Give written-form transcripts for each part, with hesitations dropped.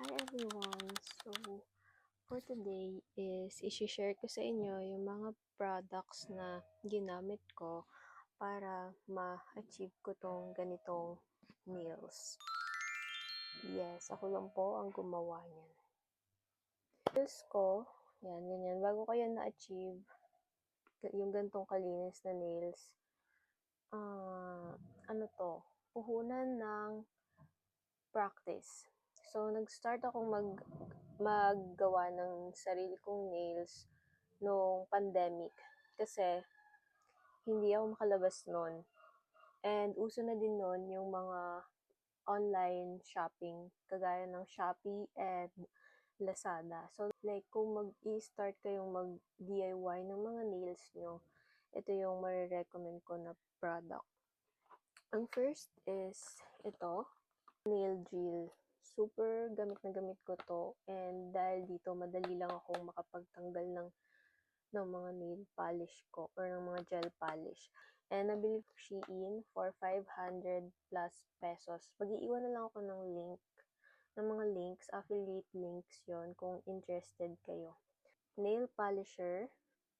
Hi everyone! So, for today is isi-share ko sa inyo yung mga products na ginamit ko para ma-achieve ko tong ganitong nails. Yes, ako lang po ang gumawa niyan. Nails ko, yan, ganyan. Bago ko yan na-achieve, yung gantong kalinis na nails, puhunan ng practice. So, nag-start akong maggawa ng sarili kong nails noong pandemic kasi hindi ako makalabas noon. And uso na din noon yung mga online shopping kagaya ng Shopee and Lazada. So, like, kung mag-i-start kayong mag-DIY ng mga nails nyo, ito yung marirecommend ko na product. Ang first is ito, nail drill. Super gamit na gamit ko to, and dahil dito madali lang akong makapagtanggal ng mga nail polish ko or ng mga gel polish. And nabili ko Shein for 500 plus pesos. Mag-iiwan na lang ako ng mga links, affiliate links yon kung interested kayo. Nail polisher.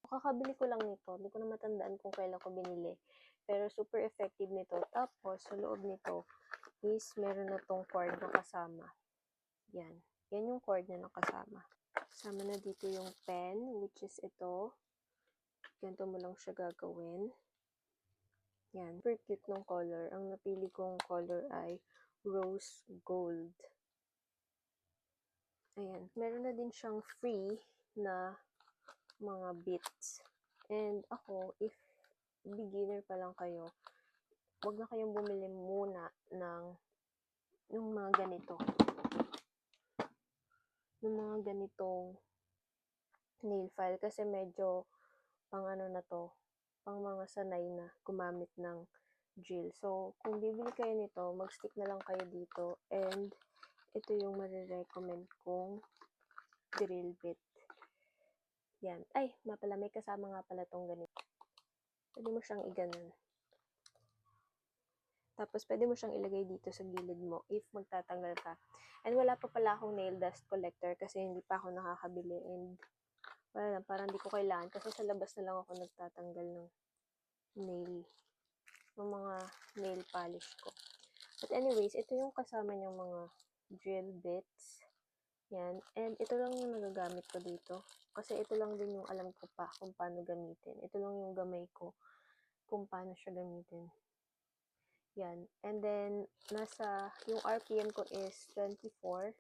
Kakabili ko lang nito. Hindi ko na matandaan kung kailan ko binili. Pero super effective nito. Tapos, sa loob nito is meron na tong cord na kasama. Yan. Yan yung cord na nakasama. Kasama na dito yung pen, which is ito. Ganito mo lang siya gagawin. Yan. Super cute ng color. Ang napili kong color ay rose gold. Ayan. Meron na din siyang free na mga bits. And ako, if beginner pa lang kayo, wag na kayong bumili muna ng yung mga ganito. Yung mga ganitong nail file kasi medyo pang ano na to, pang mga sanay na gumamit ng drill. So, kung bibili kayo nito, mag-stick na lang kayo dito, and ito yung marirecommend kong drill bit. Yan. Ay, may kasama nga pala tong ganito. Pwede mo siyang iganon. Tapos, pwede mo siyang ilagay dito sa gilid mo if magtatanggal ka. And wala pa pala akong nail dust collector kasi hindi pa ako nakakabili, and wala lang, parang hindi ko kailangan kasi sa labas na lang ako nagtatanggal ng mga nail polish ko. But anyways, ito yung kasama niyang mga drill bits. Yan. And ito lang yung nagagamit ko dito. Kasi ito lang din yung alam ko pa kung paano gamitin. Ito lang yung gamay ko kung paano siya gamitin. Yan. And then, yung RPM ko is 24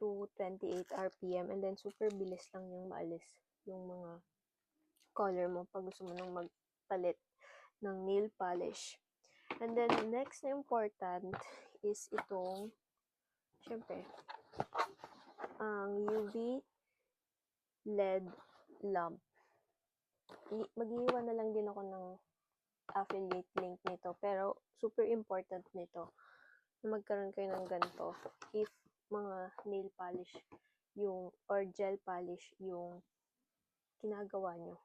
to 28 RPM. And then, super bilis lang yung maalis yung mga color mo pag gusto mo nang magpalit ng nail polish. And then, next na important is itong, syempre, ang UV LED lamp. Mag-iwan na lang din ako ng affiliate link nito, pero super important nito na magkaroon kayo ng ganito if mga nail polish or gel polish yung ginagawa nyo.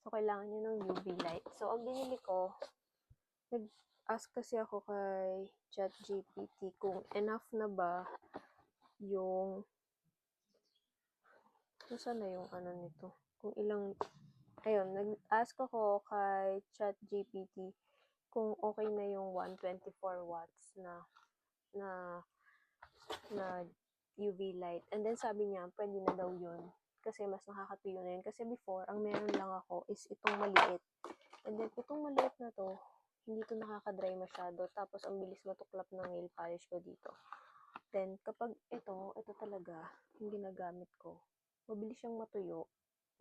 So, kailangan nyo ng UV light. So, ang binili ko, nag-ask kasi ako kay ChatGPT kung enough na ba yung saan na yung ano nito? Kung ilang, ayun, nag-ask ako kay ChatGPT kung okay na yung 124 watts na UV light. And then sabi niya, pwede na daw yun. Kasi mas nakakatuyo na yun. Kasi before, ang meron lang ako is itong maliit. And then, itong maliit na to, hindi to nakaka-dry masyado. Tapos, ang bilis matuklap ng nail polish ko dito. Then, kapag ito talaga, yung ginagamit ko, mabilis siyang matuyo.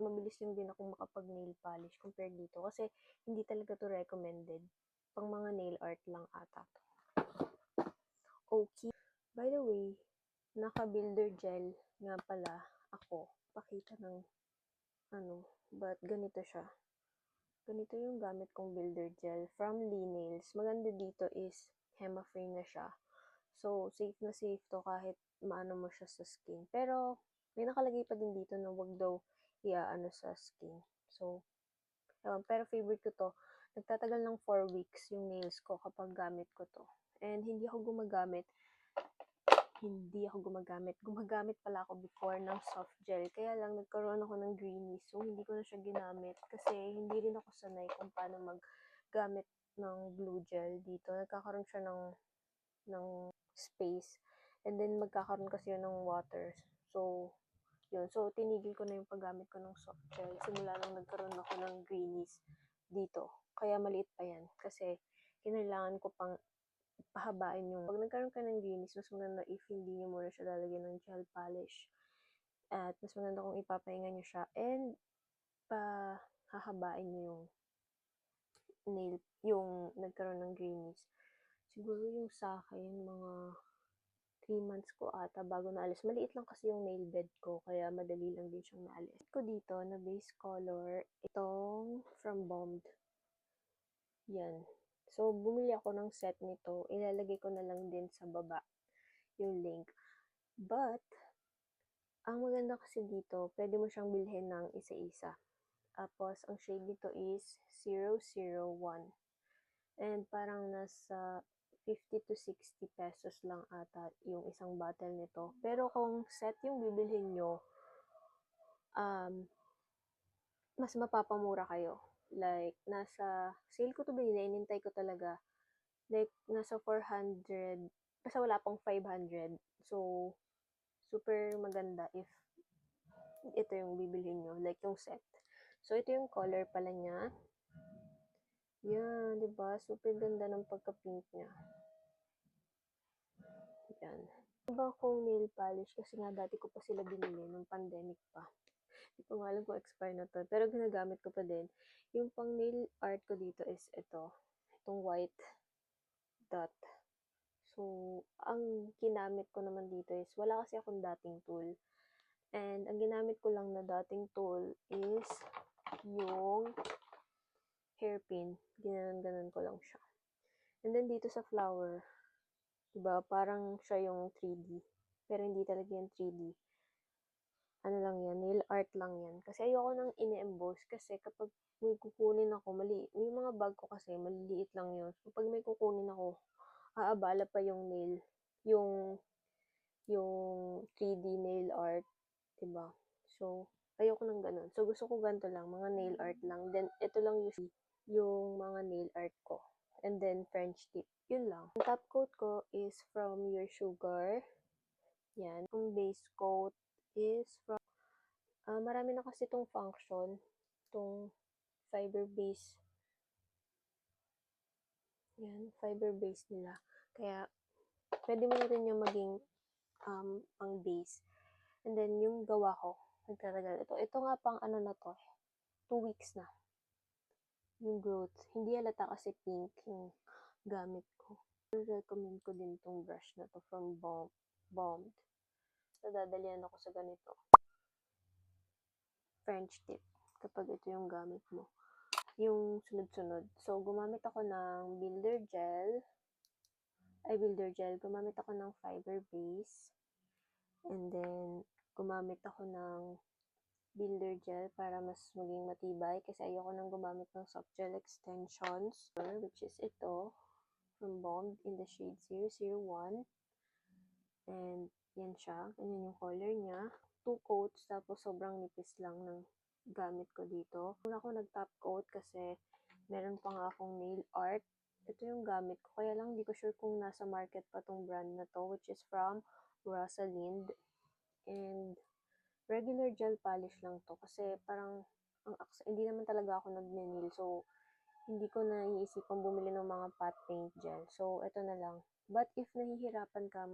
Mabilis yung din ako makapag-nail polish compared dito. Kasi, hindi talaga to recommended. Pang mga nail art lang ata to. Okay. By the way, naka-builder gel nga pala ako. Pakita ng but ganito siya. Ganito yung gamit kong builder gel from Lee Nails. Maganda dito is hema-free na siya. So, safe na safe to kahit maano mo siya sa skin. Pero, may nakalagay pa din dito na wag daw iaano sa skin. So, pero favorite ko to. Nagtatagal ng 4 weeks yung nails ko kapag gamit ko to. And hindi ako gumagamit hindi ako gumagamit. Gumagamit pala ako before ng soft gel. Kaya lang nagkaroon ako ng greenies. So, hindi ko na siya ginamit. Kasi hindi rin ako sanay kung paano maggamit ng blue gel dito. Nagkakaroon siya ng space. And then, magkakaroon kasi yun ng water. So, yun. So, tinigil ko na yung paggamit ko ng soft gel. Simula nung nagkaroon ako ng greenies dito. Kaya maliit pa yan. Kasi, kinailangan ko pang pahabain yung, pag nagkaroon ka ng greenies, mas maganda if hindi nyo muna siya lalagyan ng gel polish. At mas maganda kung ipapahinga nyo siya and pahahabain nyo yung nail, yung nagkaroon ng greenies. Siguro yung sa akin, mga 3 months ko ata bago naalis. Maliit lang kasi yung nail bed ko, kaya madali lang din siyang naalis. Ko dito na base color, itong from Bombed. Yan. So, bumili ako ng set nito. Ilalagay ko na lang din sa baba yung link. But, ang maganda kasi dito, pwede mo siyang bilhin ng isa-isa. Tapos, ang shade nito is 001. And parang nasa 50 to 60 pesos lang ata yung isang bottle nito. Pero kung set yung bibilhin nyo, mas mapapamura kayo. Like, nasa, sale ko to binili, inintay ko talaga. Like, nasa 400, basta wala pang 500. So, super maganda if ito yung bibilhin nyo, like yung set. So, ito yung color pala niya. Yan, diba? Super ganda ng pagka-pink niya. Yan. Iba akong nail polish kasi nga dati ko pa sila binili nung pandemic pa. Hindi ko nga alam kung expire na to. Pero ginagamit ko pa din. Yung pang nail art ko dito is ito. Itong white dot. So, ang ginamit ko naman dito is, wala kasi akong dating tool. And, ang ginamit ko lang na dating tool is yung hairpin. Ginanon-ganon ko lang siya. And then, dito sa flower, diba, parang siya yung 3D. Pero hindi talaga yung 3D. Ano lang yan, nail art lang yan. Kasi ayoko nang ini-emboss kasi kapag may kukunin ako, yung mga bag ko kasi, maliliit lang yun. So, pag may kukunin ako, aabala pa yung nail, yung 3D nail art, diba? So, ayoko nang ganun. So, gusto ko ganito lang, mga nail art lang. Then, ito lang yung mga nail art ko. And then, French tip. Yun lang. Ang top coat ko is from Your Sugar. Yan. Yung base coat is from, marami na kasi itong function, itong fiber base. Yan, fiber base nila. Kaya, pwede mo na rin yung maging pang base. And then, yung gawa ko, nagtatagal ito. Ito nga pang ano na to, 2 weeks na. Yung growth. Hindi halata kasi pink yung gamit ko. Recommend ko din tong brush na to from Bombed. So, dadalian ako sa ganito. French tip. Kapag ito yung gamit mo. Yung sunod-sunod. So, gumamit ako ng builder gel. Gumamit ako ng fiber base. And then, gumamit ako ng builder gel para mas maging matibay kasi ayoko nang gumamit ng soft gel extensions, which is ito from Bond in the shade 001. And yan siya. Ganyan yung color niya. 2 coats, tapos sobrang nipis lang ng gamit ko dito. Una ako nag-top coat kasi meron pa nga akong nail art. Ito yung gamit ko. Kaya lang hindi ko sure kung nasa market pa tong brand na to, which is from Rosalind. And regular gel polish lang to kasi parang hindi naman talaga ako nagne-nail. So, hindi ko na iisipang bumili ng mga pat paint gel. So, ito na lang. But if nahihirapan ka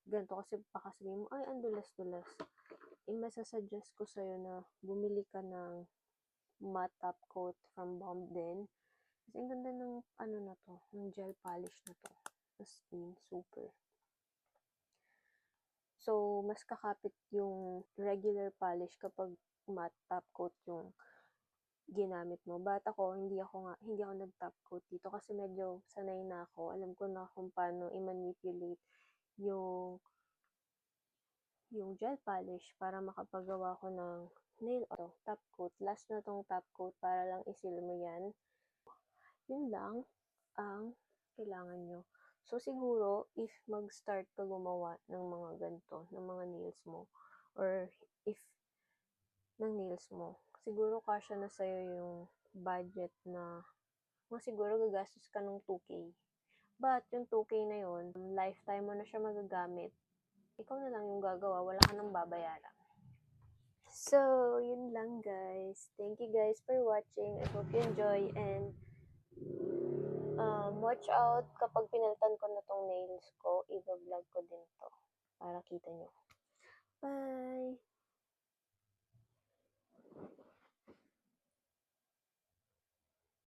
ganito kasi baka sabihin mo, ay, ang dulas-dulas. Masasuggest ko sa'yo na bumili ka ng matte top coat from Bomb din. Kasi ang ganda ng ano na to, ng gel polish na to. As in, super. So, mas kakapit yung regular polish kapag matte top coat yung ginamit mo. But ako, hindi ako nag-top coat dito kasi medyo sanay na ako. Alam ko na kung paano i-manipulate yung gel polish para makapagawa ko ng nail art. Top coat. Last na tong top coat para lang isil mo yan. Yun lang ang kailangan nyo. So, siguro, if mag-start ka gumawa ng mga ganito, ng mga nails mo, or if ng nails mo, siguro kasya na sa'yo yung budget na siguro gagastos ka ng 2K. But, yung 2K na yun, lifetime mo na siya magagamit. Ikaw na lang yung gagawa, wala ka nang babayaran. So, yun lang guys. Thank you guys for watching. I hope you enjoy and watch out kapag pinalitan ko na tong nails ko, i-vlog ko din to para kita nyo. Bye!